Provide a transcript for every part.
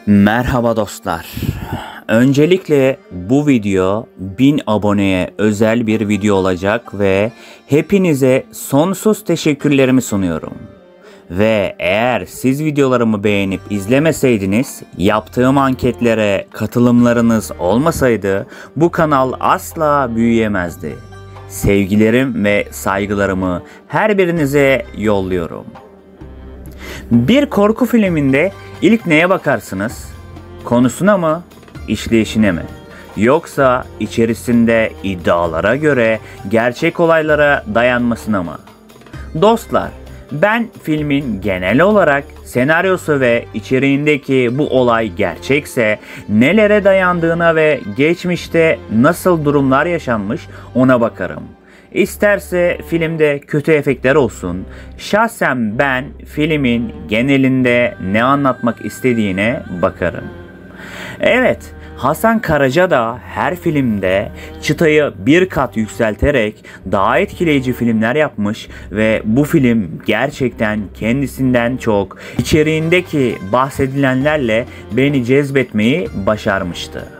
Merhaba dostlar. Öncelikle bu video 1000 aboneye özel bir video olacak ve hepinize sonsuz teşekkürlerimi sunuyorum. Ve eğer siz videolarımı beğenip izlemeseydiniz, yaptığım anketlere katılımlarınız olmasaydı bu kanal asla büyüyemezdi. Sevgilerim ve saygılarımı her birinize yolluyorum. Bir korku filminde ilk neye bakarsınız? Konusuna mı, işleyişine mi? Yoksa içerisinde iddialara göre gerçek olaylara dayanmasına mı? Dostlar, ben filmin genel olarak senaryosu ve içeriğindeki bu olay gerçekse nelere dayandığına ve geçmişte nasıl durumlar yaşanmış ona bakarım. İsterse filmde kötü efektler olsun, şahsen ben filmin genelinde ne anlatmak istediğine bakarım. Evet, Hasan Karaca da her filmde çıtayı bir kat yükselterek daha etkileyici filmler yapmış ve bu film gerçekten kendisinden çok içeriğindeki bahsedilenlerle beni cezbetmeyi başarmıştı.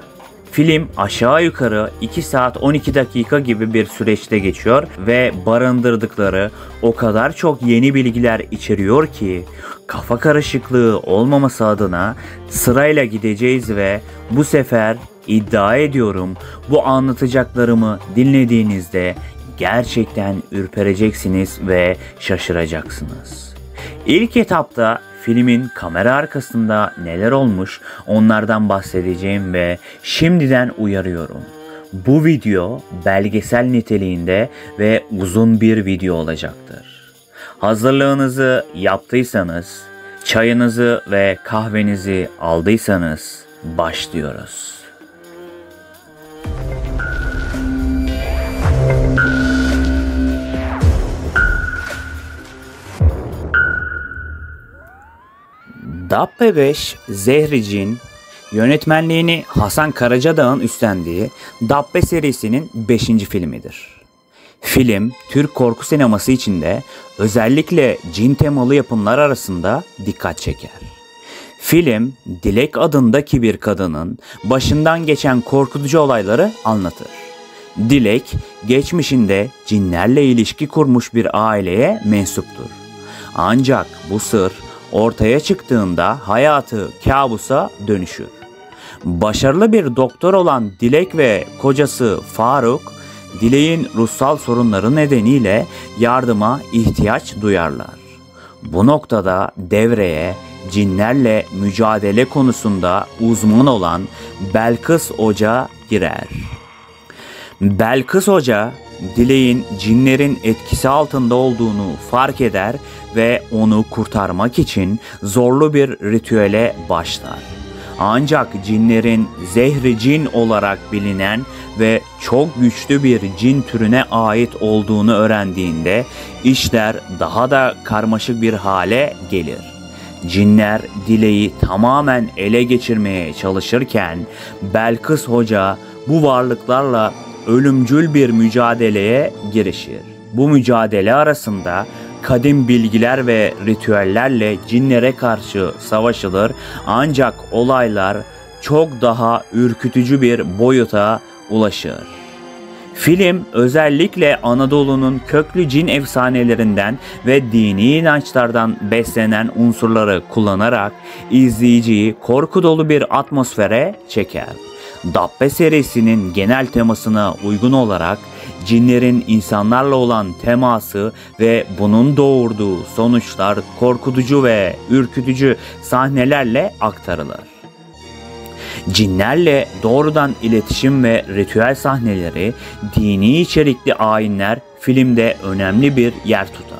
Film aşağı yukarı 2 saat 12 dakika gibi bir süreçte geçiyor ve barındırdıkları o kadar çok yeni bilgiler içeriyor ki kafa karışıklığı olmaması adına sırayla gideceğiz ve bu sefer iddia ediyorum bu anlatacaklarımı dinlediğinizde gerçekten ürpereceksiniz ve şaşıracaksınız. İlk etapta filmin kamera arkasında neler olmuş onlardan bahsedeceğim ve şimdiden uyarıyorum. Bu video belgesel niteliğinde ve uzun bir video olacaktır. Hazırlığınızı yaptıysanız, çayınızı ve kahvenizi aldıysanız başlıyoruz. Dabbe 5 Zehri Cin, yönetmenliğini Hasan Karacadağ'ın üstlendiği Dabbe serisinin 5. filmidir. Film, Türk korku sineması içinde özellikle cin temalı yapımlar arasında dikkat çeker. Film, Dilek adındaki bir kadının başından geçen korkutucu olayları anlatır. Dilek, geçmişinde cinlerle ilişki kurmuş bir aileye mensuptur. Ancak bu sır ortaya çıktığında hayatı kabusa dönüşür. Başarılı bir doktor olan Dilek ve kocası Faruk, Dilek'in ruhsal sorunları nedeniyle yardıma ihtiyaç duyarlar. Bu noktada devreye cinlerle mücadele konusunda uzman olan Belkıs Hoca girer. Belkıs Hoca, Dilek'in cinlerin etkisi altında olduğunu fark eder ve onu kurtarmak için zorlu bir ritüele başlar. Ancak cinlerin Zehri Cin olarak bilinen ve çok güçlü bir cin türüne ait olduğunu öğrendiğinde işler daha da karmaşık bir hale gelir. Cinler Dilek'i tamamen ele geçirmeye çalışırken Belkıs Hoca bu varlıklarla ölümcül bir mücadeleye girişir. Bu mücadele arasında kadim bilgiler ve ritüellerle cinlere karşı savaşılır ancak olaylar çok daha ürkütücü bir boyuta ulaşır. Film özellikle Anadolu'nun köklü cin efsanelerinden ve dini inançlardan beslenen unsurları kullanarak izleyiciyi korku dolu bir atmosfere çeker. Dabbe serisinin genel temasına uygun olarak cinlerin insanlarla olan teması ve bunun doğurduğu sonuçlar korkutucu ve ürkütücü sahnelerle aktarılır. Cinlerle doğrudan iletişim ve ritüel sahneleri, dini içerikli ayinler filmde önemli bir yer tutar.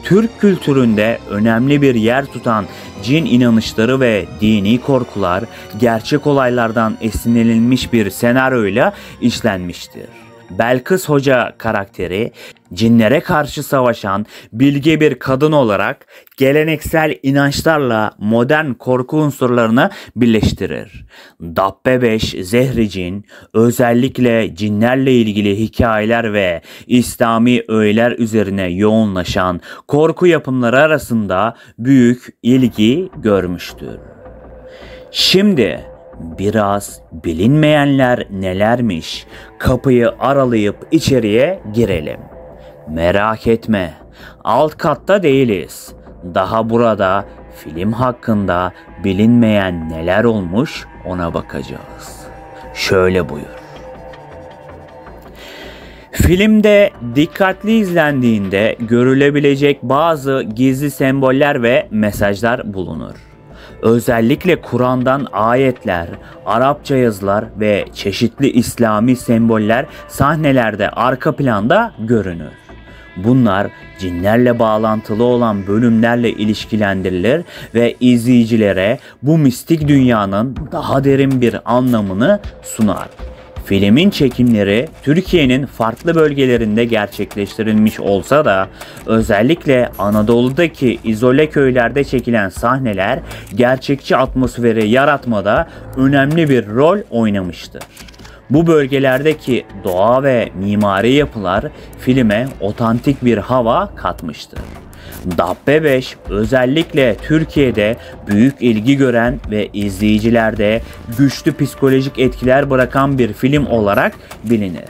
Türk kültüründe önemli bir yer tutan cin inanışları ve dini korkular gerçek olaylardan esinlenilmiş bir senaryoyla işlenmiştir. Belkıs Hoca karakteri cinlere karşı savaşan bilge bir kadın olarak geleneksel inançlarla modern korku unsurlarını birleştirir. Dabbe 5 Zehri Cin özellikle cinlerle ilgili hikayeler ve İslami öğeler üzerine yoğunlaşan korku yapımları arasında büyük ilgi görmüştür. Şimdi biraz bilinmeyenler nelermiş, kapıyı aralayıp içeriye girelim. Merak etme, alt katta değiliz. Daha burada film hakkında bilinmeyen neler olmuş ona bakacağız. Şöyle buyur. Filmde dikkatli izlendiğinde görülebilecek bazı gizli semboller ve mesajlar bulunur. Özellikle Kur'an'dan ayetler, Arapça yazılar ve çeşitli İslami semboller sahnelerde arka planda görünür. Bunlar cinlerle bağlantılı olan bölümlerle ilişkilendirilir ve izleyicilere bu mistik dünyanın daha derin bir anlamını sunar. Filmin çekimleri Türkiye'nin farklı bölgelerinde gerçekleştirilmiş olsa da özellikle Anadolu'daki izole köylerde çekilen sahneler gerçekçi atmosferi yaratmada önemli bir rol oynamıştır. Bu bölgelerdeki doğa ve mimari yapılar filme otantik bir hava katmıştır. Dabbe 5 özellikle Türkiye'de büyük ilgi gören ve izleyicilerde güçlü psikolojik etkiler bırakan bir film olarak bilinir.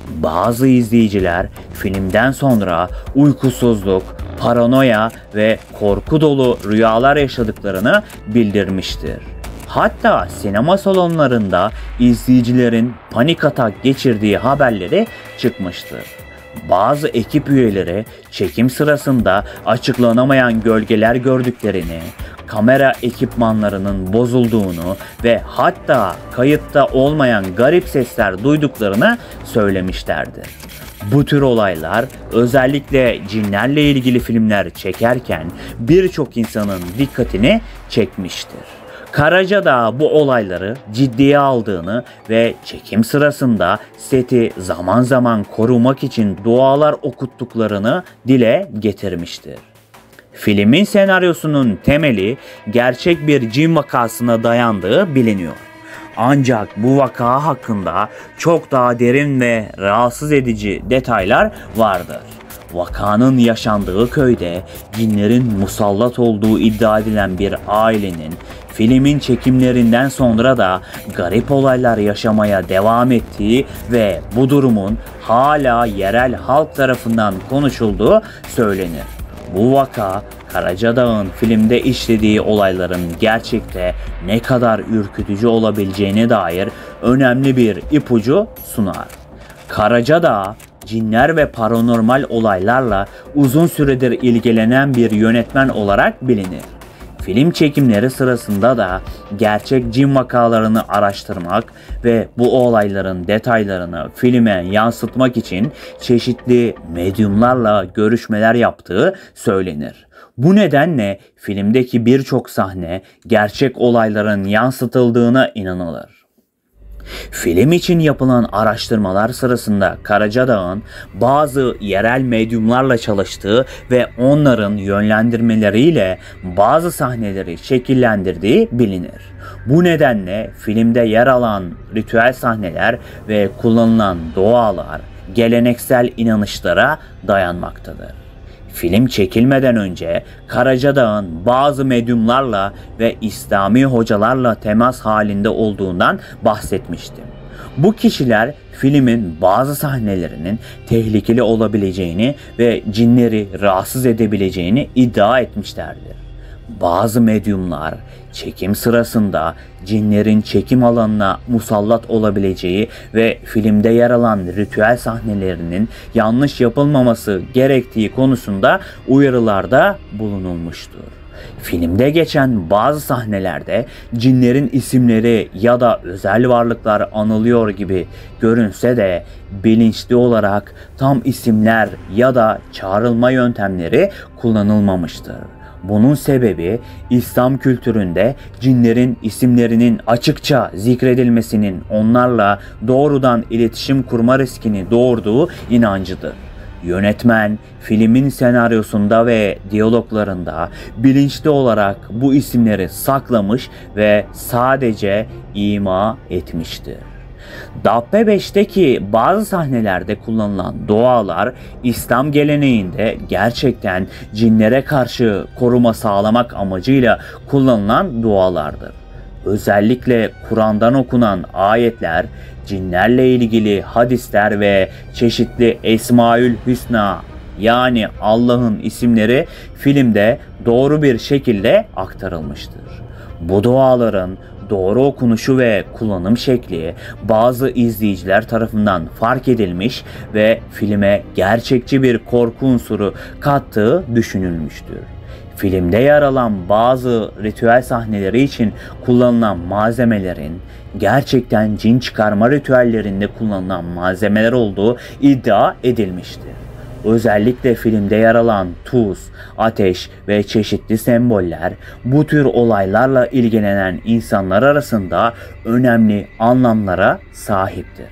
Bazı izleyiciler filmden sonra uykusuzluk, paranoya ve korku dolu rüyalar yaşadıklarını bildirmiştir. Hatta sinema salonlarında izleyicilerin panik atak geçirdiği haberleri çıkmıştır. Bazı ekip üyeleri çekim sırasında açıklanamayan gölgeler gördüklerini, kamera ekipmanlarının bozulduğunu ve hatta kayıtta olmayan garip sesler duyduklarını söylemişlerdir. Bu tür olaylar özellikle cinlerle ilgili filmler çekerken birçok insanın dikkatini çekmiştir. Karacadağ bu olayları ciddiye aldığını ve çekim sırasında seti zaman zaman korumak için dualar okuttuklarını dile getirmiştir. Filmin senaryosunun temeli gerçek bir cin vakasına dayandığı biliniyor. Ancak bu vaka hakkında çok daha derin ve rahatsız edici detaylar vardır. Vakanın yaşandığı köyde cinlerin musallat olduğu iddia edilen bir ailenin filmin çekimlerinden sonra da garip olaylar yaşamaya devam ettiği ve bu durumun hala yerel halk tarafından konuşulduğu söylenir. Bu vaka Karacadağ'ın filmde işlediği olayların gerçekte ne kadar ürkütücü olabileceğine dair önemli bir ipucu sunar. Karacadağ, cinler ve paranormal olaylarla uzun süredir ilgilenen bir yönetmen olarak bilinir. Film çekimleri sırasında da gerçek cin vakalarını araştırmak ve bu olayların detaylarını filme yansıtmak için çeşitli medyumlarla görüşmeler yaptığı söylenir. Bu nedenle filmdeki birçok sahne gerçek olayların yansıtıldığına inanılır. Film için yapılan araştırmalar sırasında Karacadağ'ın bazı yerel medyumlarla çalıştığı ve onların yönlendirmeleriyle bazı sahneleri şekillendirdiği bilinir. Bu nedenle filmde yer alan ritüel sahneler ve kullanılan dualar geleneksel inanışlara dayanmaktadır. Film çekilmeden önce Karacadağ'ın bazı medyumlarla ve İslami hocalarla temas halinde olduğundan bahsetmiştim. Bu kişiler filmin bazı sahnelerinin tehlikeli olabileceğini ve cinleri rahatsız edebileceğini iddia etmişlerdir. Bazı medyumlar çekim sırasında cinlerin çekim alanına musallat olabileceği ve filmde yer alan ritüel sahnelerinin yanlış yapılmaması gerektiği konusunda uyarılarda bulunulmuştur. Filmde geçen bazı sahnelerde cinlerin isimleri ya da özel varlıklar anılıyor gibi görünse de bilinçli olarak tam isimler ya da çağrılma yöntemleri kullanılmamıştır. Bunun sebebi İslam kültüründe cinlerin isimlerinin açıkça zikredilmesinin onlarla doğrudan iletişim kurma riskini doğurduğu inancıdır. Yönetmen filmin senaryosunda ve diyaloglarında bilinçli olarak bu isimleri saklamış ve sadece ima etmiştir. Dabbe 5'teki bazı sahnelerde kullanılan dualar İslam geleneğinde gerçekten cinlere karşı koruma sağlamak amacıyla kullanılan dualardır. Özellikle Kur'an'dan okunan ayetler, cinlerle ilgili hadisler ve çeşitli Esmaül Hüsna yani Allah'ın isimleri filmde doğru bir şekilde aktarılmıştır. Bu duaların doğru okunuşu ve kullanım şekli bazı izleyiciler tarafından fark edilmiş ve filme gerçekçi bir korku unsuru kattığı düşünülmüştür. Filmde yer alan bazı ritüel sahneleri için kullanılan malzemelerin gerçekten cin çıkarma ritüellerinde kullanılan malzemeler olduğu iddia edilmiştir. Özellikle filmde yer alan tuz, ateş ve çeşitli semboller bu tür olaylarla ilgilenen insanlar arasında önemli anlamlara sahiptir.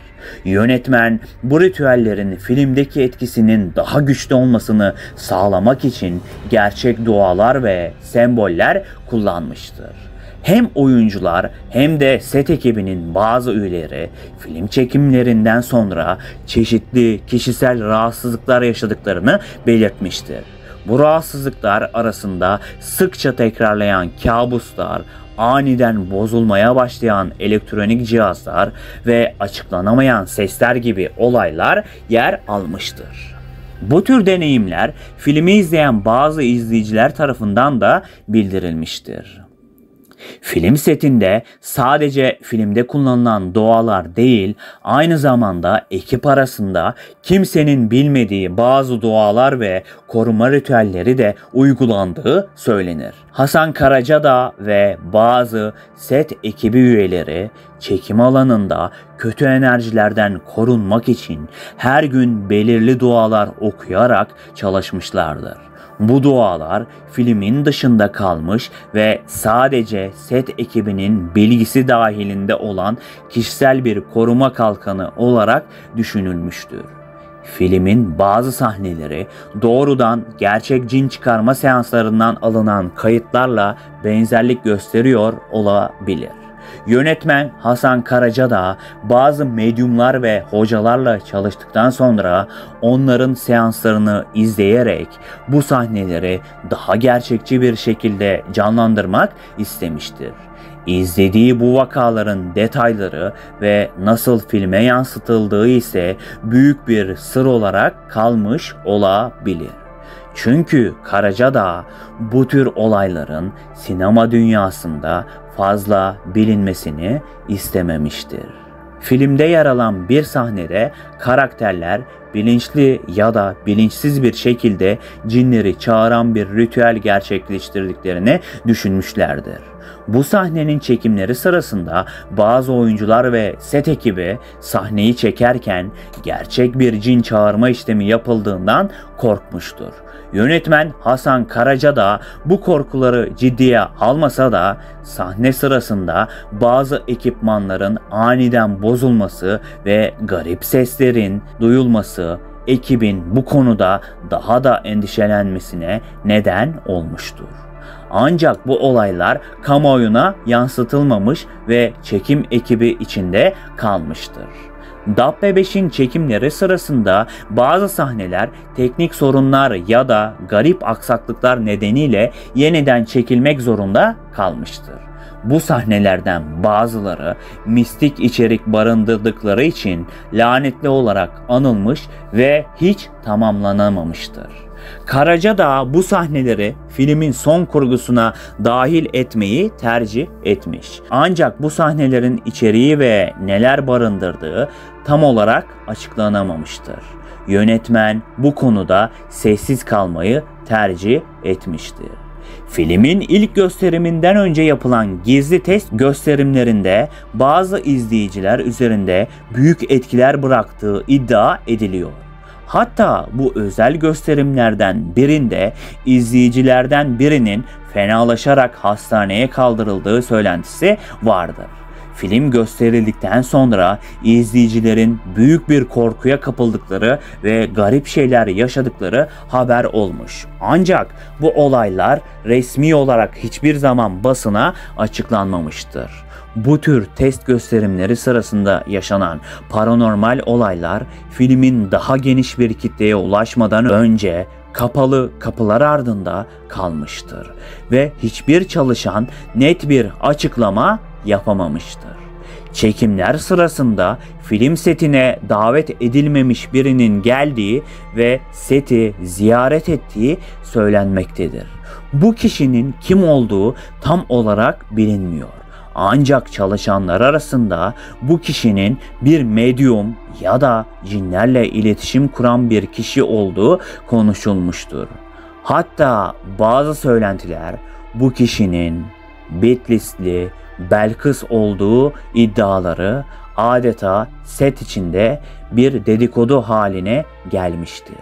Yönetmen bu ritüellerin filmdeki etkisinin daha güçlü olmasını sağlamak için gerçek dualar ve semboller kullanmıştır. Hem oyuncular hem de set ekibinin bazı üyeleri film çekimlerinden sonra çeşitli kişisel rahatsızlıklar yaşadıklarını belirtmiştir. Bu rahatsızlıklar arasında sıkça tekrarlayan kabuslar, aniden bozulmaya başlayan elektronik cihazlar ve açıklanamayan sesler gibi olaylar yer almıştır. Bu tür deneyimler filmi izleyen bazı izleyiciler tarafından da bildirilmiştir. Film setinde sadece filmde kullanılan dualar değil, aynı zamanda ekip arasında kimsenin bilmediği bazı dualar ve koruma ritüelleri de uygulandığı söylenir. Hasan Karacadağ ve bazı set ekibi üyeleri çekim alanında kötü enerjilerden korunmak için her gün belirli dualar okuyarak çalışmışlardır. Bu dualar filmin dışında kalmış ve sadece set ekibinin bilgisi dahilinde olan kişisel bir koruma kalkanı olarak düşünülmüştür. Filmin bazı sahneleri doğrudan gerçek cin çıkarma seanslarından alınan kayıtlarla benzerlik gösteriyor olabilir. Yönetmen Hasan Karacadağ bazı medyumlar ve hocalarla çalıştıktan sonra onların seanslarını izleyerek bu sahneleri daha gerçekçi bir şekilde canlandırmak istemiştir. İzlediği bu vakaların detayları ve nasıl filme yansıtıldığı ise büyük bir sır olarak kalmış olabilir. Çünkü Karacadağ bu tür olayların sinema dünyasında fazla bilinmesini istememiştir. Filmde yer alan bir sahnede karakterler bilinçli ya da bilinçsiz bir şekilde cinleri çağıran bir ritüel gerçekleştirdiklerini düşünmüşlerdir. Bu sahnenin çekimleri sırasında bazı oyuncular ve set ekibi sahneyi çekerken gerçek bir cin çağırma işlemi yapıldığından korkmuştur. Yönetmen Hasan Karacadağ bu korkuları ciddiye almasa da sahne sırasında bazı ekipmanların aniden bozulması ve garip seslerin duyulması ekibin bu konuda daha da endişelenmesine neden olmuştur. Ancak bu olaylar kamuoyuna yansıtılmamış ve çekim ekibi içinde kalmıştır. Dabbe 5'in çekimleri sırasında bazı sahneler teknik sorunlar ya da garip aksaklıklar nedeniyle yeniden çekilmek zorunda kalmıştır. Bu sahnelerden bazıları mistik içerik barındırdıkları için lanetli olarak anılmış ve hiç tamamlanamamıştır. Karacadağ bu sahneleri filmin son kurgusuna dahil etmeyi tercih etmiş. Ancak bu sahnelerin içeriği ve neler barındırdığı tam olarak açıklanamamıştır. Yönetmen bu konuda sessiz kalmayı tercih etmiştir. Filmin ilk gösteriminden önce yapılan gizli test gösterimlerinde bazı izleyiciler üzerinde büyük etkiler bıraktığı iddia ediliyor. Hatta bu özel gösterimlerden birinde izleyicilerden birinin fenalaşarak hastaneye kaldırıldığı söylentisi vardır. Film gösterildikten sonra izleyicilerin büyük bir korkuya kapıldıkları ve garip şeyler yaşadıkları haber olmuş. Ancak bu olaylar resmi olarak hiçbir zaman basına açıklanmamıştır. Bu tür test gösterimleri sırasında yaşanan paranormal olaylar filmin daha geniş bir kitleye ulaşmadan önce kapalı kapılar ardında kalmıştır ve hiçbir çalışan net bir açıklama yapamamıştır. Çekimler sırasında film setine davet edilmemiş birinin geldiği ve seti ziyaret ettiği söylenmektedir. Bu kişinin kim olduğu tam olarak bilinmiyor. Ancak çalışanlar arasında bu kişinin bir medyum ya da cinlerle iletişim kuran bir kişi olduğu konuşulmuştur. Hatta bazı söylentiler bu kişinin Bitlisli Belkıs olduğu iddiaları adeta set içinde bir dedikodu haline gelmiştir.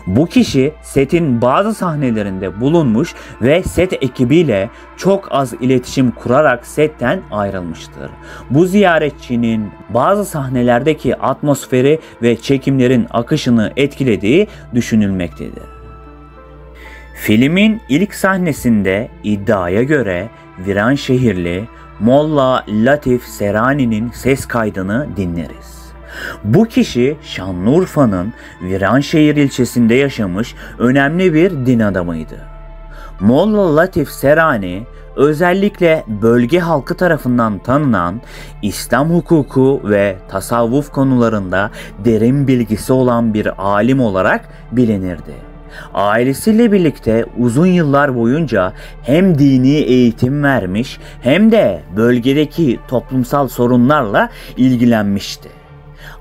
Bu kişi setin bazı sahnelerinde bulunmuş ve set ekibiyle çok az iletişim kurarak setten ayrılmıştır. Bu ziyaretçinin bazı sahnelerdeki atmosferi ve çekimlerin akışını etkilediği düşünülmektedir. Filmin ilk sahnesinde iddiaya göre Viranşehirli Molla Latif Serani'nin ses kaydını dinleriz. Bu kişi Şanlıurfa'nın Viranşehir ilçesinde yaşamış önemli bir din adamıydı. Molla Latif Serani özellikle bölge halkı tarafından tanınan, İslam hukuku ve tasavvuf konularında derin bilgisi olan bir alim olarak bilinirdi. Ailesiyle birlikte uzun yıllar boyunca hem dini eğitim vermiş hem de bölgedeki toplumsal sorunlarla ilgilenmişti.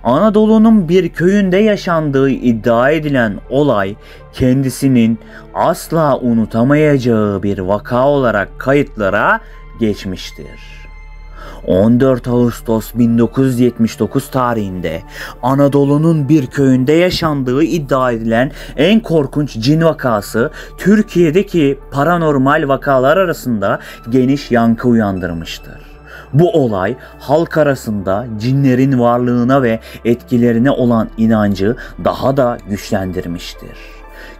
Anadolu'nun bir köyünde yaşandığı iddia edilen olay kendisinin asla unutamayacağı bir vaka olarak kayıtlara geçmiştir. 14 Ağustos 1979 tarihinde Anadolu'nun bir köyünde yaşandığı iddia edilen en korkunç cin vakası Türkiye'deki paranormal vakalar arasında geniş yankı uyandırmıştır. Bu olay halk arasında cinlerin varlığına ve etkilerine olan inancı daha da güçlendirmiştir.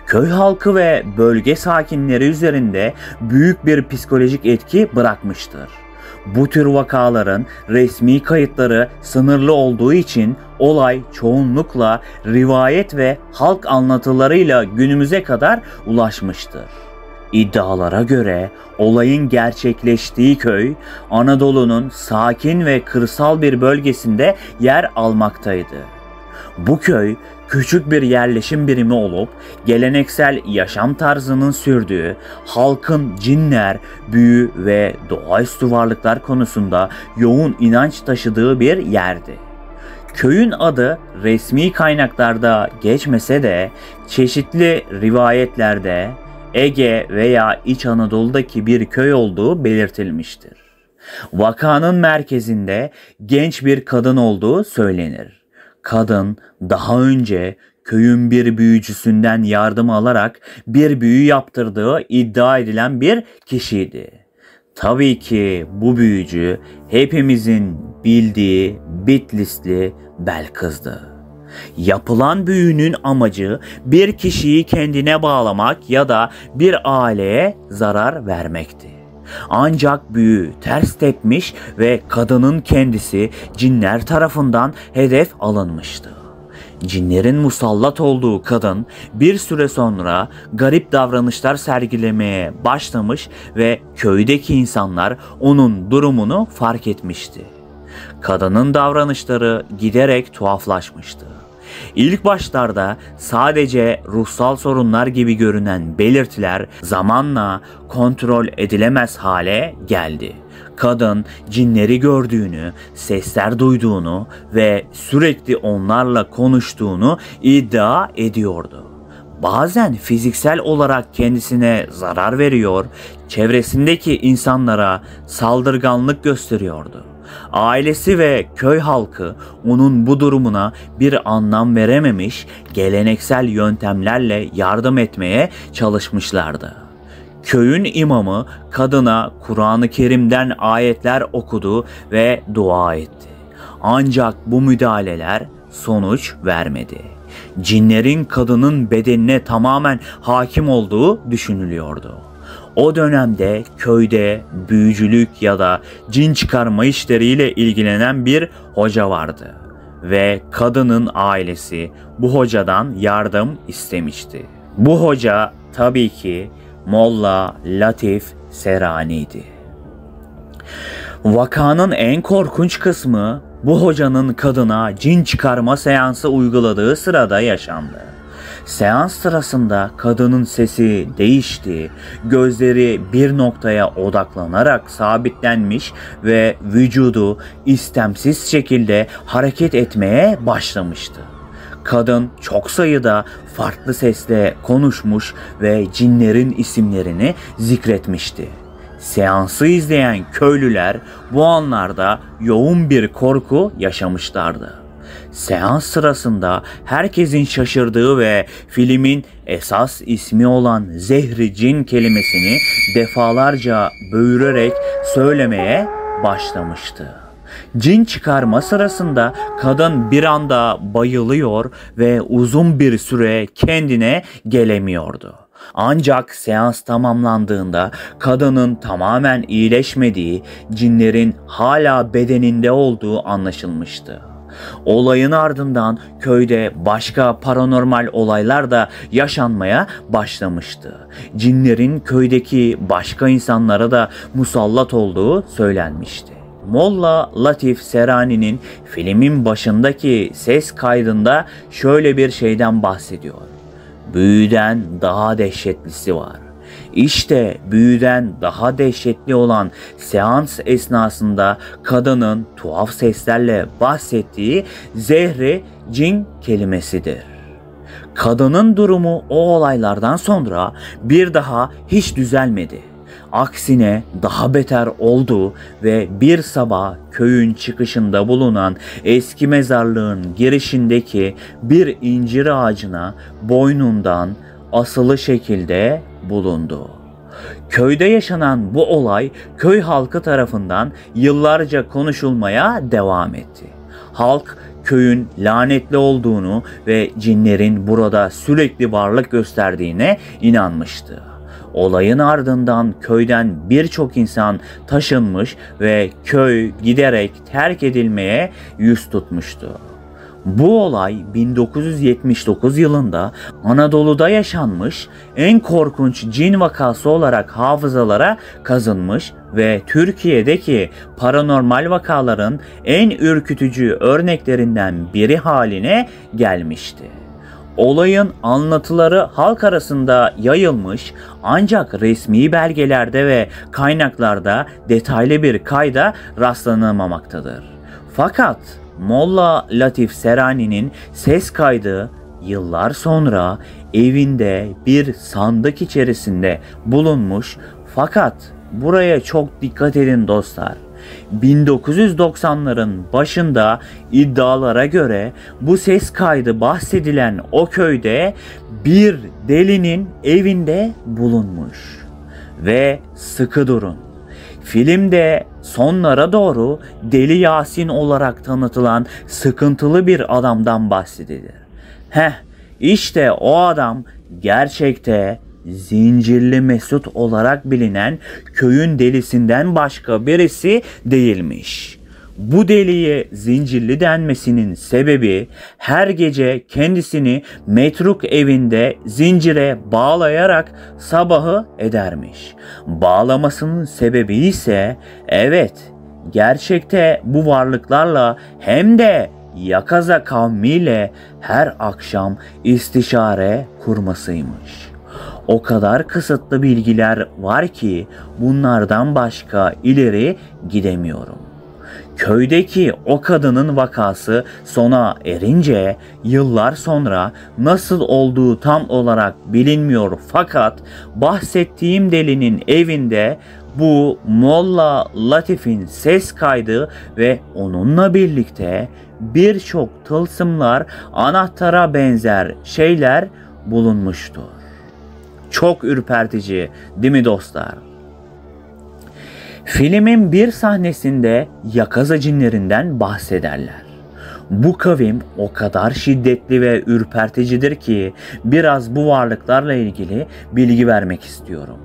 Köy halkı ve bölge sakinleri üzerinde büyük bir psikolojik etki bırakmıştır. Bu tür vakaların resmi kayıtları sınırlı olduğu için olay çoğunlukla rivayet ve halk anlatılarıyla günümüze kadar ulaşmıştır. İddialara göre olayın gerçekleştiği köy Anadolu'nun sakin ve kırsal bir bölgesinde yer almaktaydı. Bu köy küçük bir yerleşim birimi olup geleneksel yaşam tarzının sürdüğü, halkın cinler, büyü ve doğaüstü varlıklar konusunda yoğun inanç taşıdığı bir yerdi. Köyün adı resmi kaynaklarda geçmese de çeşitli rivayetlerde Ege veya İç Anadolu'daki bir köy olduğu belirtilmiştir. Vakanın merkezinde genç bir kadın olduğu söylenir. Kadın daha önce köyün bir büyücüsünden yardım alarak bir büyü yaptırdığı iddia edilen bir kişiydi. Tabii ki bu büyücü hepimizin bildiği Bitlisli Belkıs'tı. Yapılan büyünün amacı bir kişiyi kendine bağlamak ya da bir aileye zarar vermekti. Ancak büyü ters tepmiş ve kadının kendisi cinler tarafından hedef alınmıştı. Cinlerin musallat olduğu kadın bir süre sonra garip davranışlar sergilemeye başlamış ve köydeki insanlar onun durumunu fark etmişti. Kadının davranışları giderek tuhaflaşmıştı. İlk başlarda sadece ruhsal sorunlar gibi görünen belirtiler zamanla kontrol edilemez hale geldi. Kadın cinleri gördüğünü, sesler duyduğunu ve sürekli onlarla konuştuğunu iddia ediyordu. Bazen fiziksel olarak kendisine zarar veriyor, çevresindeki insanlara saldırganlık gösteriyordu. Ailesi ve köy halkı onun bu durumuna bir anlam verememiş, geleneksel yöntemlerle yardım etmeye çalışmışlardı. Köyün imamı kadına Kur'an-ı Kerim'den ayetler okudu ve dua etti. Ancak bu müdahaleler sonuç vermedi. Cinlerin kadının bedenine tamamen hakim olduğu düşünülüyordu. O dönemde köyde büyücülük ya da cin çıkarma işleriyle ilgilenen bir hoca vardı ve kadının ailesi bu hocadan yardım istemişti. Bu hoca tabii ki Molla Latif Serani'ydi. Vakanın en korkunç kısmı bu hocanın kadına cin çıkarma seansı uyguladığı sırada yaşandı. Seans sırasında kadının sesi değişti, gözleri bir noktaya odaklanarak sabitlenmiş ve vücudu istemsiz şekilde hareket etmeye başlamıştı. Kadın çok sayıda farklı sesle konuşmuş ve cinlerin isimlerini zikretmişti. Seansı izleyen köylüler bu anlarda yoğun bir korku yaşamışlardı. Seans sırasında herkesin şaşırdığı ve filmin esas ismi olan zehri cin kelimesini defalarca böğürerek söylemeye başlamıştı. Cin çıkarma sırasında kadın bir anda bayılıyor ve uzun bir süre kendine gelemiyordu. Ancak seans tamamlandığında kadının tamamen iyileşmediği, cinlerin hala bedeninde olduğu anlaşılmıştı. Olayın ardından köyde başka paranormal olaylar da yaşanmaya başlamıştı. Cinlerin köydeki başka insanlara da musallat olduğu söylenmişti. Molla Latif Serani'nin filmin başındaki ses kaydında şöyle bir şeyden bahsediyor. Büyüden daha dehşetlisi var. İşte büyüden daha dehşetli olan seans esnasında kadının tuhaf seslerle bahsettiği zehri cin kelimesidir. Kadının durumu o olaylardan sonra bir daha hiç düzelmedi. Aksine daha beter oldu ve bir sabah köyün çıkışında bulunan eski mezarlığın girişindeki bir incir ağacına boynundan asılı şekilde bulundu. Köyde yaşanan bu olay köy halkı tarafından yıllarca konuşulmaya devam etti. Halk köyün lanetli olduğunu ve cinlerin burada sürekli varlık gösterdiğine inanmıştı. Olayın ardından köyden birçok insan taşınmış ve köy giderek terk edilmeye yüz tutmuştu. Bu olay 1979 yılında Anadolu'da yaşanmış en korkunç cin vakası olarak hafızalara kazınmış ve Türkiye'deki paranormal vakaların en ürkütücü örneklerinden biri haline gelmişti. Olayın anlatıları halk arasında yayılmış ancak resmi belgelerde ve kaynaklarda detaylı bir kayda rastlanamamaktadır. Fakat Molla Latif Serani'nin ses kaydı yıllar sonra evinde bir sandık içerisinde bulunmuş, fakat buraya çok dikkat edin dostlar. 1990'ların başında iddialara göre bu ses kaydı bahsedilen o köyde bir delinin evinde bulunmuş. Ve sıkı durun. Filmde sonlara doğru Deli Yasin olarak tanıtılan sıkıntılı bir adamdan bahsedilir. İşte o adam gerçekte Zincirli Mesut olarak bilinen köyün delisinden başka birisi değilmiş. Bu deliye zincirli denmesinin sebebi her gece kendisini metruk evinde zincire bağlayarak sabahı edermiş. Bağlamasının sebebi ise gerçekte bu varlıklarla hem de Yakaza kavmiyle her akşam istişare kurmasıymış. O kadar kısıtlı bilgiler var ki bunlardan başka ileri gidemiyorum. Köydeki o kadının vakası sona erince yıllar sonra nasıl olduğu tam olarak bilinmiyor, fakat bahsettiğim delinin evinde bu Molla Latif'in ses kaydı ve onunla birlikte birçok tılsımlar, anahtara benzer şeyler bulunmuştur. Çok ürpertici, değil mi dostlar? Filmin bir sahnesinde Yakaza cinlerinden bahsederler. Bu kavim o kadar şiddetli ve ürperticidir ki biraz bu varlıklarla ilgili bilgi vermek istiyorum.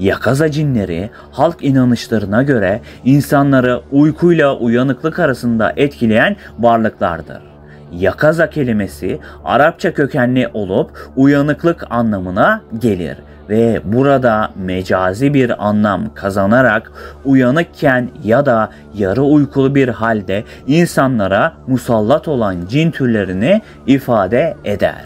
Yakaza cinleri halk inanışlarına göre insanları uykuyla uyanıklık arasında etkileyen varlıklardır. Yakaza kelimesi Arapça kökenli olup uyanıklık anlamına gelir ve burada mecazi bir anlam kazanarak uyanıkken ya da yarı uykulu bir halde insanlara musallat olan cin türlerini ifade eder.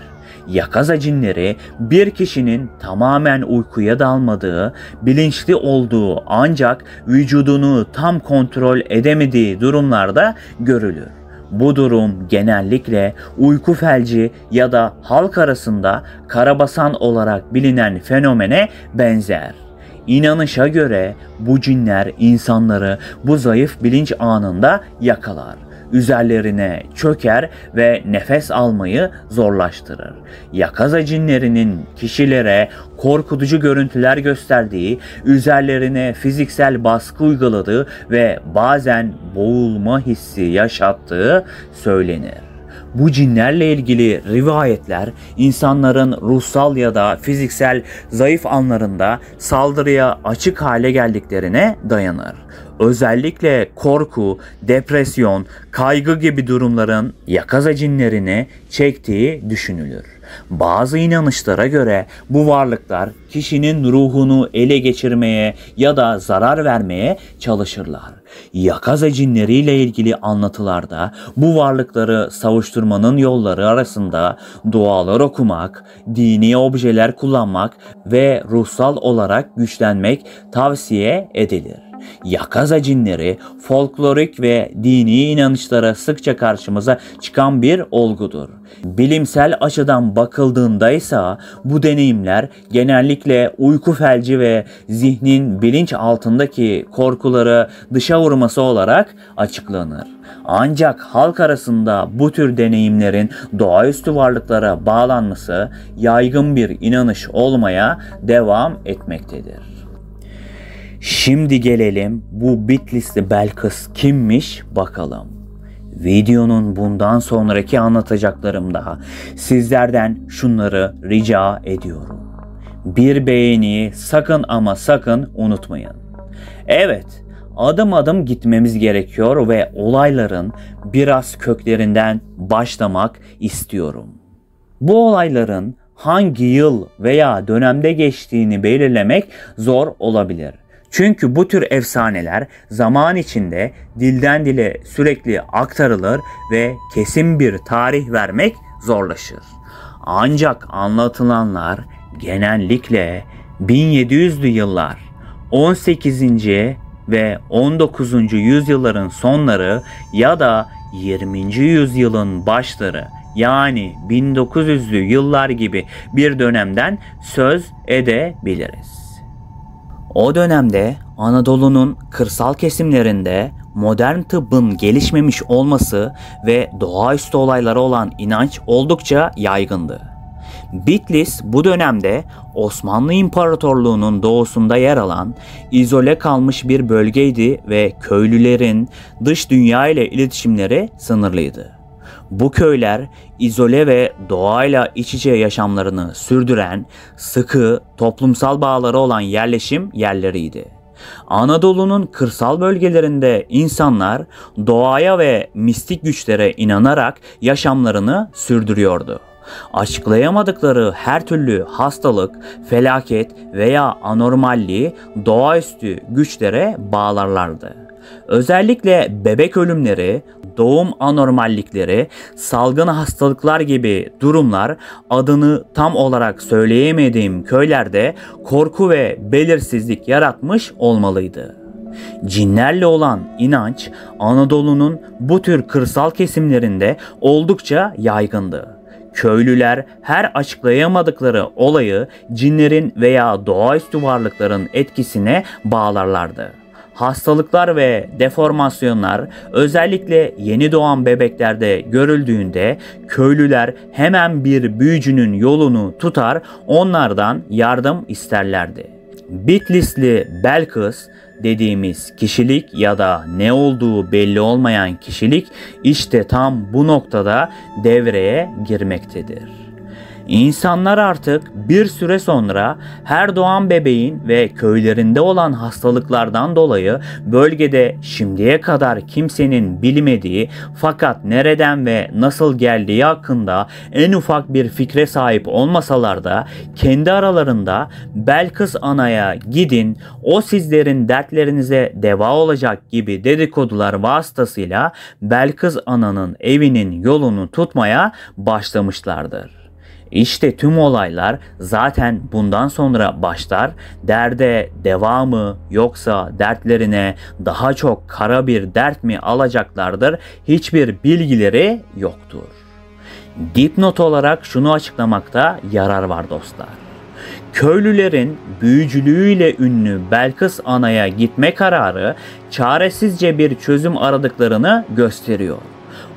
Yakaza cinleri bir kişinin tamamen uykuya dalmadığı, bilinçli olduğu ancak vücudunu tam kontrol edemediği durumlarda görülür. Bu durum genellikle uyku felci ya da halk arasında karabasan olarak bilinen fenomene benzer. İnanışa göre bu cinler insanları bu zayıf bilinç anında yakalar, üzerlerine çöker ve nefes almayı zorlaştırır. Yakaza cinlerinin kişilere korkutucu görüntüler gösterdiği, üzerlerine fiziksel baskı uyguladığı ve bazen boğulma hissi yaşattığı söylenir. Bu cinlerle ilgili rivayetler insanların ruhsal ya da fiziksel zayıf anlarında saldırıya açık hale geldiklerine dayanır. Özellikle korku, depresyon, kaygı gibi durumların yakaza cinlerini çektiği düşünülür. Bazı inanışlara göre bu varlıklar kişinin ruhunu ele geçirmeye ya da zarar vermeye çalışırlar. Yakaza cinleriyle ilgili anlatılarda bu varlıkları savuşturmanın yolları arasında dualar okumak, dini objeler kullanmak ve ruhsal olarak güçlenmek tavsiye edilir. Yakaza cinleri folklorik ve dini inanışlara sıkça karşımıza çıkan bir olgudur. Bilimsel açıdan bakıldığında ise bu deneyimler genellikle uyku felci ve zihnin bilinç altındaki korkuları dışa vurması olarak açıklanır. Ancak halk arasında bu tür deneyimlerin doğaüstü varlıklara bağlanması yaygın bir inanış olmaya devam etmektedir. Şimdi gelelim bu Bitlisli Belkıs kimmiş bakalım. Videonun bundan sonraki anlatacaklarımda sizlerden şunları rica ediyorum. Bir beğeniyi sakın ama sakın unutmayın. Evet, adım adım gitmemiz gerekiyor ve olayların biraz köklerinden başlamak istiyorum. Bu olayların hangi yıl veya dönemde geçtiğini belirlemek zor olabilir. Çünkü bu tür efsaneler zaman içinde dilden dile sürekli aktarılır ve kesin bir tarih vermek zorlaşır. Ancak anlatılanlar genellikle 1700'lü yıllar, 18. ve 19. yüzyılların sonları ya da 20. yüzyılın başları, yani 1900'lü yıllar gibi bir dönemden söz edebiliriz. O dönemde Anadolu'nun kırsal kesimlerinde modern tıbbın gelişmemiş olması ve doğaüstü olaylara olan inanç oldukça yaygındı. Bitlis bu dönemde Osmanlı İmparatorluğu'nun doğusunda yer alan izole kalmış bir bölgeydi ve köylülerin dış dünya ile iletişimleri sınırlıydı. Bu köyler izole ve doğayla iç içe yaşamlarını sürdüren, sıkı toplumsal bağları olan yerleşim yerleriydi. Anadolu'nun kırsal bölgelerinde insanlar doğaya ve mistik güçlere inanarak yaşamlarını sürdürüyordu. Açıklayamadıkları her türlü hastalık, felaket veya anormalliği doğaüstü güçlere bağlarlardı. Özellikle bebek ölümleri, doğum anormallikleri, salgın hastalıklar gibi durumlar adını tam olarak söyleyemediğim köylerde korku ve belirsizlik yaratmış olmalıydı. Cinlerle olan inanç Anadolu'nun bu tür kırsal kesimlerinde oldukça yaygındı. Köylüler her açıklayamadıkları olayı cinlerin veya doğaüstü varlıkların etkisine bağlarlardı. Hastalıklar ve deformasyonlar özellikle yeni doğan bebeklerde görüldüğünde köylüler hemen bir büyücünün yolunu tutar, onlardan yardım isterlerdi. Bitlisli Belkıs dediğimiz kişilik ya da ne olduğu belli olmayan kişilik işte tam bu noktada devreye girmektedir. İnsanlar artık bir süre sonra her doğan bebeğin ve köylerinde olan hastalıklardan dolayı bölgede şimdiye kadar kimsenin bilmediği fakat nereden ve nasıl geldiği hakkında en ufak bir fikre sahip olmasalar da kendi aralarında Belkıs Ana'ya gidin, o sizlerin dertlerinize deva olacak gibi dedikodular vasıtasıyla Belkıs Ana'nın evinin yolunu tutmaya başlamışlardır. İşte tüm olaylar zaten bundan sonra başlar, derde deva mı yoksa dertlerine daha çok kara bir dert mi alacaklardır hiçbir bilgileri yoktur. Dipnot olarak şunu açıklamakta yarar var dostlar. Köylülerin büyücülüğüyle ünlü Belkıs Ana'ya gitme kararı çaresizce bir çözüm aradıklarını gösteriyor.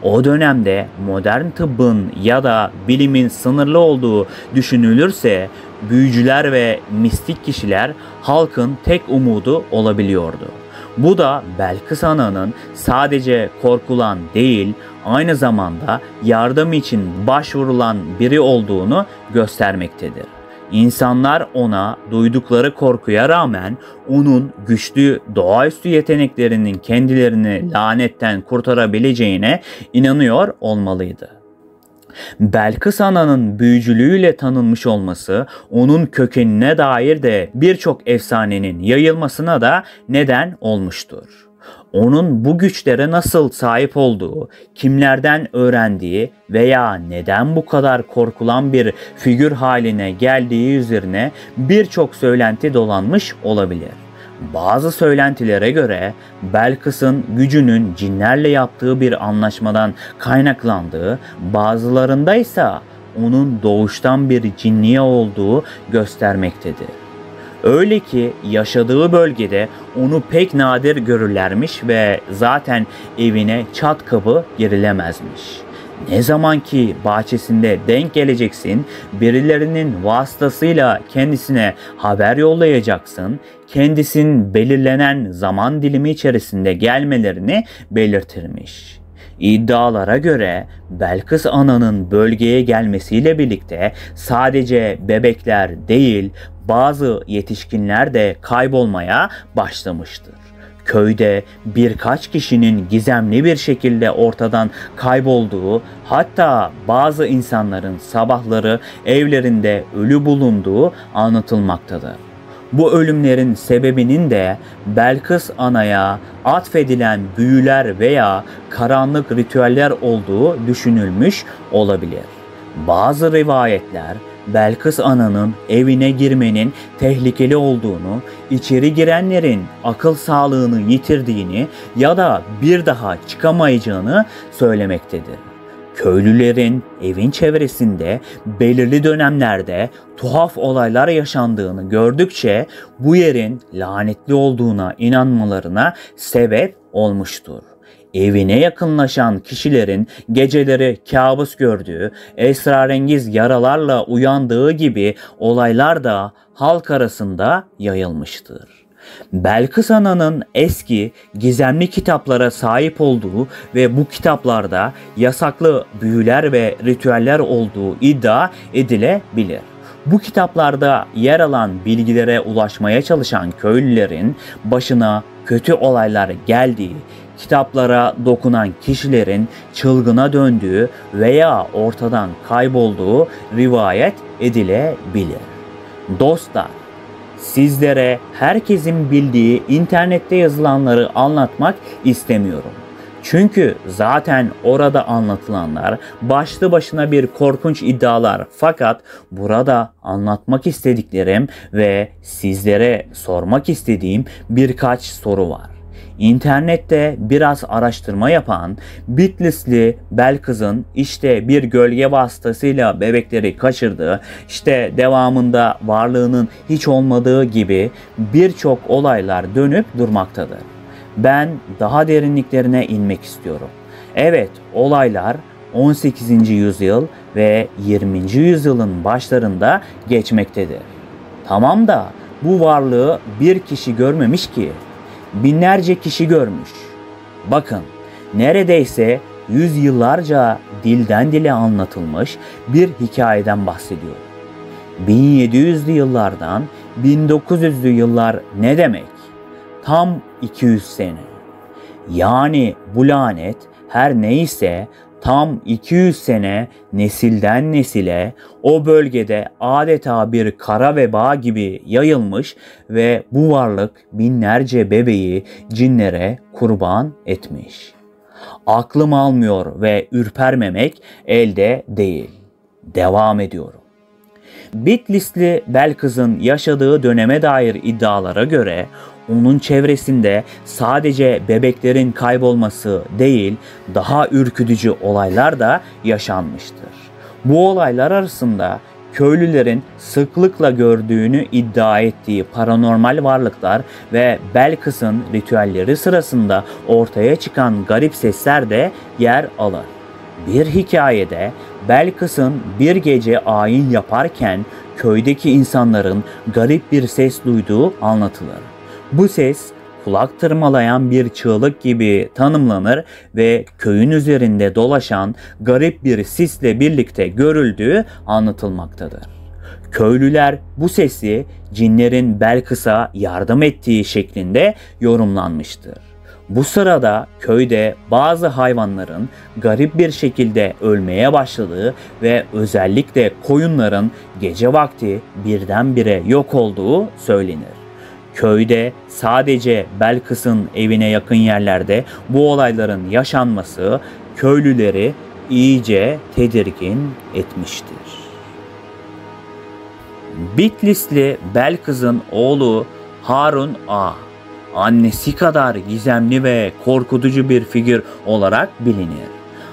O dönemde modern tıbbın ya da bilimin sınırlı olduğu düşünülürse büyücüler ve mistik kişiler halkın tek umudu olabiliyordu. Bu da Belkıs Ana'nın sadece korkulan değil, aynı zamanda yardım için başvurulan biri olduğunu göstermektedir. İnsanlar ona duydukları korkuya rağmen onun güçlü doğaüstü yeteneklerinin kendilerini lanetten kurtarabileceğine inanıyor olmalıydı. Belkıs Ana'nın büyücülüğüyle tanınmış olması onun kökenine dair de birçok efsanenin yayılmasına da neden olmuştur. Onun bu güçlere nasıl sahip olduğu, kimlerden öğrendiği veya neden bu kadar korkulan bir figür haline geldiği üzerine birçok söylenti dolanmış olabilir. Bazı söylentilere göre Belkıs'ın gücünün cinlerle yaptığı bir anlaşmadan kaynaklandığı, bazılarında ise onun doğuştan bir cinniye olduğu göstermektedir. Öyle ki yaşadığı bölgede onu pek nadir görürlermiş ve zaten evine çat kapı girilemezmiş. Ne zaman ki bahçesinde denk geleceksin, birilerinin vasıtasıyla kendisine haber yollayacaksın, kendisinin belirlenen zaman dilimi içerisinde gelmelerini belirtirmiş. İddialara göre Belkıs Ana'nın bölgeye gelmesiyle birlikte sadece bebekler değil, bazı yetişkinler de kaybolmaya başlamıştır. Köyde birkaç kişinin gizemli bir şekilde ortadan kaybolduğu, hatta bazı insanların sabahları evlerinde ölü bulunduğu anlatılmaktadır. Bu ölümlerin sebebinin de Belkıs Ana'ya atfedilen büyüler veya karanlık ritüeller olduğu düşünülmüş olabilir. Bazı rivayetler Belkıs Ana'nın evine girmenin tehlikeli olduğunu, içeri girenlerin akıl sağlığını yitirdiğini ya da bir daha çıkamayacağını söylemektedir. Köylülerin evin çevresinde belirli dönemlerde tuhaf olaylar yaşandığını gördükçe bu yerin lanetli olduğuna inanmalarına sebep olmuştur. Evine yakınlaşan kişilerin geceleri kabus gördüğü, esrarengiz yaralarla uyandığı gibi olaylar da halk arasında yayılmıştır. Belkıs Ana'nın eski gizemli kitaplara sahip olduğu ve bu kitaplarda yasaklı büyüler ve ritüeller olduğu iddia edilebilir. Bu kitaplarda yer alan bilgilere ulaşmaya çalışan köylülerin başına kötü olaylar geldiği, kitaplara dokunan kişilerin çılgına döndüğü veya ortadan kaybolduğu rivayet edilebilir. Dostlar, sizlere herkesin bildiği internette yazılanları anlatmak istemiyorum. Çünkü zaten orada anlatılanlar başlı başına bir korkunç iddialar, fakat burada anlatmak istediklerim ve sizlere sormak istediğim birkaç soru var. İnternette biraz araştırma yapan Bitlisli Belkıs'ın işte bir gölge vasıtasıyla bebekleri kaçırdığı, işte devamında varlığının hiç olmadığı gibi birçok olaylar dönüp durmaktadır. Ben daha derinliklerine inmek istiyorum. Evet, olaylar 18. yüzyıl ve 20. yüzyılın başlarında geçmektedir. Tamam da bu varlığı bir kişi görmemiş ki, binlerce kişi görmüş. Bakın, neredeyse yüzyıllarca dilden dile anlatılmış bir hikayeden bahsediyor. 1700'lü yıllardan 1900'lü yıllar ne demek? Tam 200 sene. Yani bu lanet her neyse tam 200 sene nesilden nesile o bölgede adeta bir kara veba gibi yayılmış ve bu varlık binlerce bebeği cinlere kurban etmiş. Aklım almıyor ve ürpermemek elde değil. Devam ediyorum. Bitlisli Belkıs'ın yaşadığı döneme dair iddialara göre onun çevresinde sadece bebeklerin kaybolması değil, daha ürkütücü olaylar da yaşanmıştır. Bu olaylar arasında köylülerin sıklıkla gördüğünü iddia ettiği paranormal varlıklar ve Belkıs'ın ritüelleri sırasında ortaya çıkan garip sesler de yer alır. Bir hikayede Belkıs'ın bir gece ayin yaparken köydeki insanların garip bir ses duyduğu anlatılır. Bu ses kulak tırmalayan bir çığlık gibi tanımlanır ve köyün üzerinde dolaşan garip bir sisle birlikte görüldüğü anlatılmaktadır. Köylüler bu sesi cinlerin Belkıs'a yardım ettiği şeklinde yorumlanmıştır. Bu sırada köyde bazı hayvanların garip bir şekilde ölmeye başladığı ve özellikle koyunların gece vakti birdenbire yok olduğu söylenir. Köyde sadece Belkıs'ın evine yakın yerlerde bu olayların yaşanması köylüleri iyice tedirgin etmiştir. Bitlisli Belkıs'ın oğlu Harun Ağa, annesi kadar gizemli ve korkutucu bir figür olarak bilinir.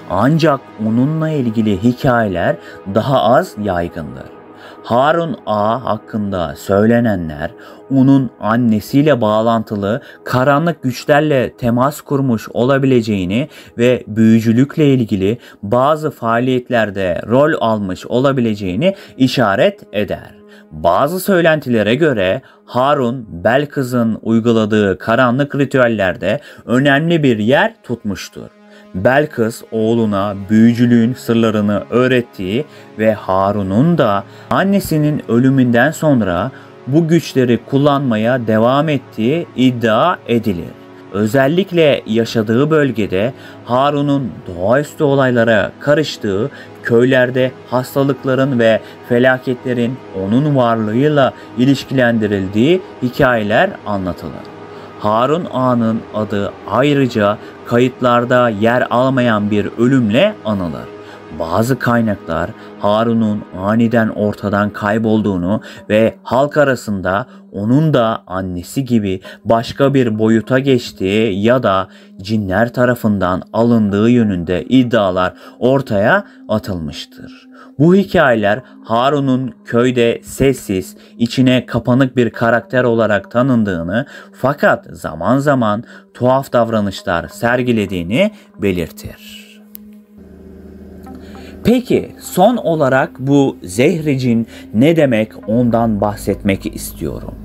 Ancak onunla ilgili hikayeler daha az yaygındır. Harun Ağa hakkında söylenenler, onun annesiyle bağlantılı karanlık güçlerle temas kurmuş olabileceğini ve büyücülükle ilgili bazı faaliyetlerde rol almış olabileceğini işaret eder. Bazı söylentilere göre Harun, Belkıs'ın uyguladığı karanlık ritüellerde önemli bir yer tutmuştur. Belkıs oğluna büyücülüğün sırlarını öğrettiği ve Harun'un da annesinin ölümünden sonra bu güçleri kullanmaya devam ettiği iddia edilir. Özellikle yaşadığı bölgede Harun'un doğaüstü olaylara karıştığı, köylerde hastalıkların ve felaketlerin onun varlığıyla ilişkilendirildiği hikayeler anlatılır. Harun Ağa'nın adı ayrıca kayıtlarda yer almayan bir ölümle anılır. Bazı kaynaklar Harun'un aniden ortadan kaybolduğunu ve halk arasında onun da annesi gibi başka bir boyuta geçtiği ya da cinler tarafından alındığı yönünde iddialar ortaya atılmıştır. Bu hikayeler Harun'un köyde sessiz, içine kapanık bir karakter olarak tanındığını fakat zaman zaman tuhaf davranışlar sergilediğini belirtir. Peki son olarak bu zehri cin ne demek, ondan bahsetmek istiyorum.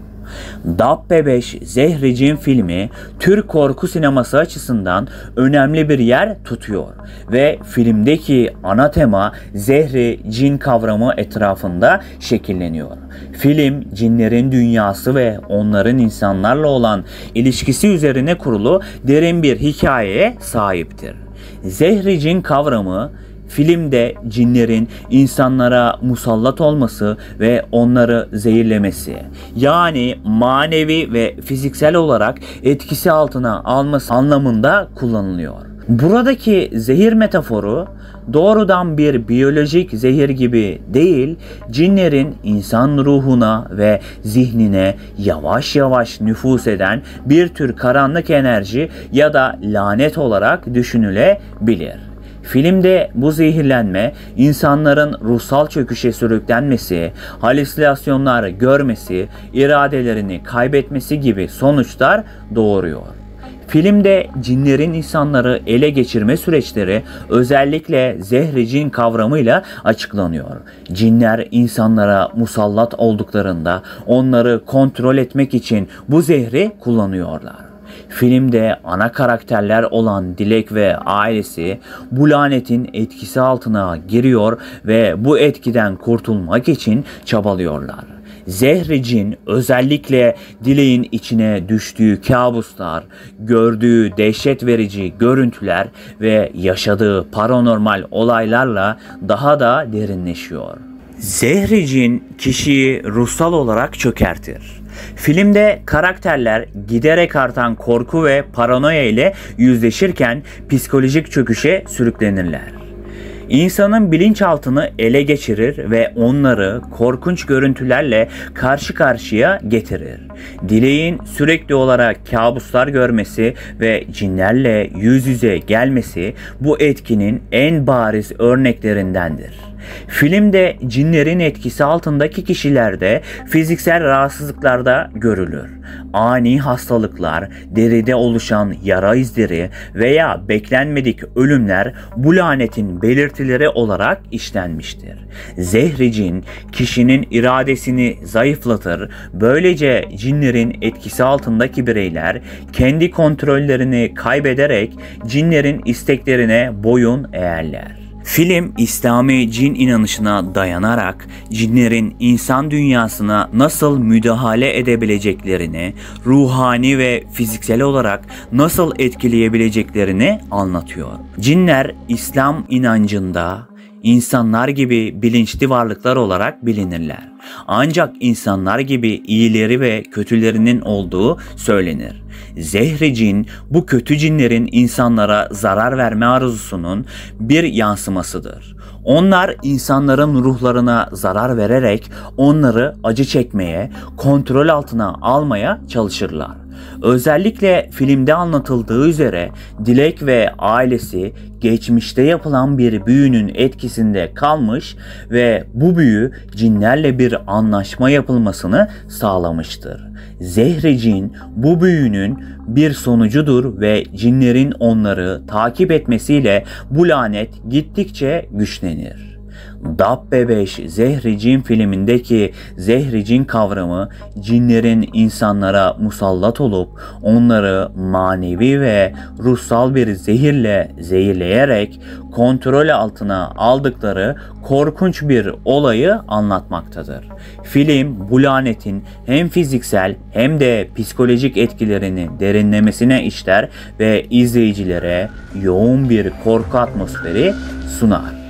Dabbe 5 Zehri Cin filmi Türk korku sineması açısından önemli bir yer tutuyor ve filmdeki ana tema zehri cin kavramı etrafında şekilleniyor. Film cinlerin dünyası ve onların insanlarla olan ilişkisi üzerine kurulu derin bir hikayeye sahiptir. Zehri cin kavramı filmde cinlerin insanlara musallat olması ve onları zehirlemesi, yani manevi ve fiziksel olarak etkisi altına alması anlamında kullanılıyor. Buradaki zehir metaforu doğrudan bir biyolojik zehir gibi değil, cinlerin insan ruhuna ve zihnine yavaş yavaş nüfuz eden bir tür karanlık enerji ya da lanet olarak düşünülebilir. Filmde bu zehirlenme insanların ruhsal çöküşe sürüklenmesi, halüsinasyonlar görmesi, iradelerini kaybetmesi gibi sonuçlar doğuruyor. Filmde cinlerin insanları ele geçirme süreçleri özellikle zehri cin kavramıyla açıklanıyor. Cinler insanlara musallat olduklarında onları kontrol etmek için bu zehri kullanıyorlar. Filmde ana karakterler olan Dilek ve ailesi bu lanetin etkisi altına giriyor ve bu etkiden kurtulmak için çabalıyorlar. Zehri cin özellikle Dilek'in içine düştüğü kabuslar, gördüğü dehşet verici görüntüler ve yaşadığı paranormal olaylarla daha da derinleşiyor. Zehri cin kişiyi ruhsal olarak çökertir. Filmde karakterler giderek artan korku ve paranoya ile yüzleşirken psikolojik çöküşe sürüklenirler. İnsanın bilinçaltını ele geçirir ve onları korkunç görüntülerle karşı karşıya getirir. Dilek'in sürekli olarak kabuslar görmesi ve cinlerle yüz yüze gelmesi bu etkinin en bariz örneklerindendir. Filmde cinlerin etkisi altındaki kişilerde fiziksel rahatsızlıklarda görülür. Ani hastalıklar, deride oluşan yara izleri veya beklenmedik ölümler bu lanetin belirtileri olarak işlenmiştir. Zehri cin kişinin iradesini zayıflatır. Böylece cinlerin etkisi altındaki bireyler kendi kontrollerini kaybederek cinlerin isteklerine boyun eğerler. Film, İslami cin inanışına dayanarak cinlerin insan dünyasına nasıl müdahale edebileceklerini, ruhani ve fiziksel olarak nasıl etkileyebileceklerini anlatıyor. Cinler, İslam inancında insanlar gibi bilinçli varlıklar olarak bilinirler. Ancak insanlar gibi iyileri ve kötülerinin olduğu söylenir. Zehri cin bu kötü cinlerin insanlara zarar verme arzusunun bir yansımasıdır. Onlar insanların ruhlarına zarar vererek onları acı çekmeye, kontrol altına almaya çalışırlar. Özellikle filmde anlatıldığı üzere Dilek ve ailesi geçmişte yapılan bir büyünün etkisinde kalmış ve bu büyü cinlerle bir anlaşma yapılmasını sağlamıştır. Zehri cin bu büyünün bir sonucudur ve cinlerin onları takip etmesiyle bu lanet gittikçe güçlenir. Dabbe 5 Zehri Cin filmindeki Zehri Cin kavramı cinlerin insanlara musallat olup onları manevi ve ruhsal bir zehirle zehirleyerek kontrol altına aldıkları korkunç bir olayı anlatmaktadır. Film bu lanetin hem fiziksel hem de psikolojik etkilerini derinlemesine işler ve izleyicilere yoğun bir korku atmosferi sunar.